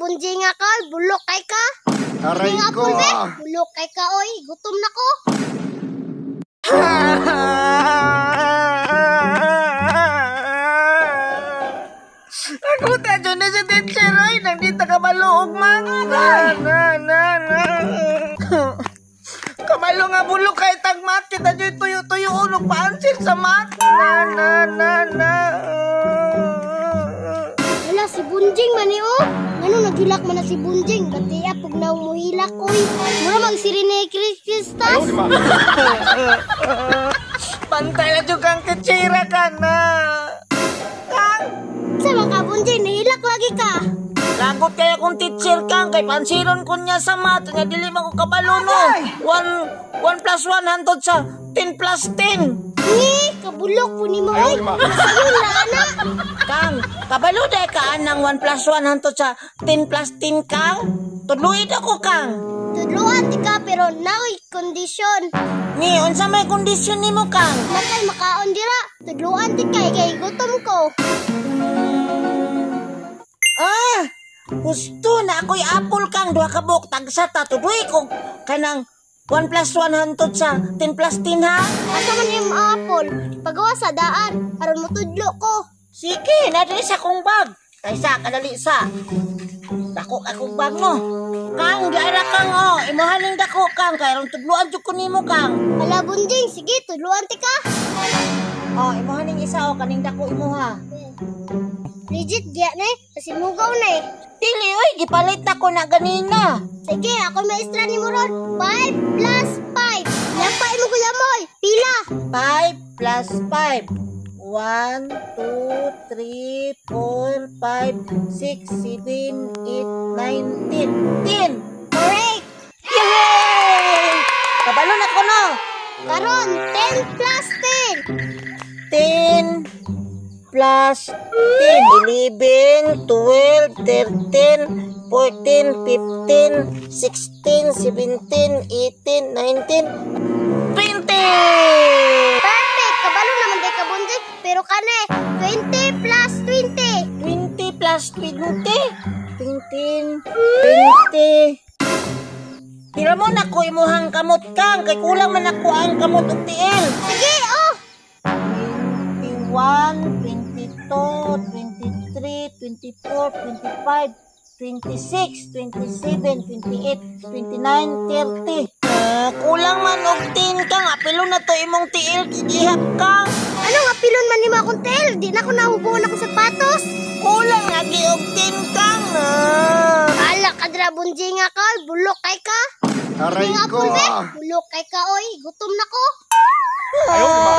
bunji nga ka, bulok kay ka. Aray Nga ko. pulbe, bulok kay ka oy, gutom na ko. Ako tayo na sa teacher ay nandito ka maluog man. Kamalo nga bulok kay tagmat kita dyan tuyo-tuyo ulog paansin sa mat. Wala si Bunjing man eh oh. Ano naghilak man na si Bunjing? Katiya pag na umuhilak oy. Mura magsirine Kristas. Pantay na dyan kang kachira ka na. Sa mga Bunjing, nahilak lagi ka. Lagot kaya kung teacher kang kay pansiron ko niya sa mat nga dili man ko kabalo no. 1 plus 1 hantod sa 10 plus 10. Kabulok po ni mo oy. Masayon na anak. Kang, kabalo day ka anang 1 plus 1 hantod sa 10 plus 10 kang. Tudluid ako kang. Tudluan ti ka pero naoy kondisyon. Ni, unsa may kondisyon nimo kang? Makay makaon dira. Tudluan ti kay gutom ko. Gusto na ako'y apple kang duha ka buok tagsa ta tudoy ko kanang 1 plus 1 hantod sa 10 plus 10 ha. Asa man yung apple? Pagawa sa daan. Aron mo tudlo ko. Sige, nadali sa kong bag. Kaysa kadali sa dako akong bag mo. Kang, diara kang imuhaling dako kang kay ron tudloan jud ko nimo kang. Hala Bunjing, sige tudluan ti ka. Imuhaling isa kaning dako imuha. Legit diya na eh. Kasi mugaw na eh. Dili oy, gipalit na ko na ganina. Sige, ako maestra ni mo ron. 5 plus 5. Lapay mo kuya mo oy. Pila. 5 plus 5. 1, 2, 3, 4, 5, 6, 7, 8, 9, 10. 10! Correct. Yay! Kabalo na ko no. Karon, 10 plus 10 plus 10. 11, 12, 13, 14, 15, 16, 17, 18, 19, 20! Perfect. Kabalo naman day ka Bunjing. Pero kane, 20 plus 20. 20 plus 20? 20, 20. Tira mo na ko imuhang kamot kang, kay kulang man ako ang kamot og tiil. Sige, oh. 21, 22, 23, 24, 25, 26, 27, 28, 29, 30. Kulang man og 10 kang, apilo na to imong tiil, gihap kang. Anong apilon man ni mo akong tel? Di na ako nahubuan ako sa patos. Kulang lagi og 10 kang. Ala ka dira Bunjing nga ka, bulok kay ka. Aray Nga ko. pulbe, bulok kay ka oy, gutom na ko. Ayaw,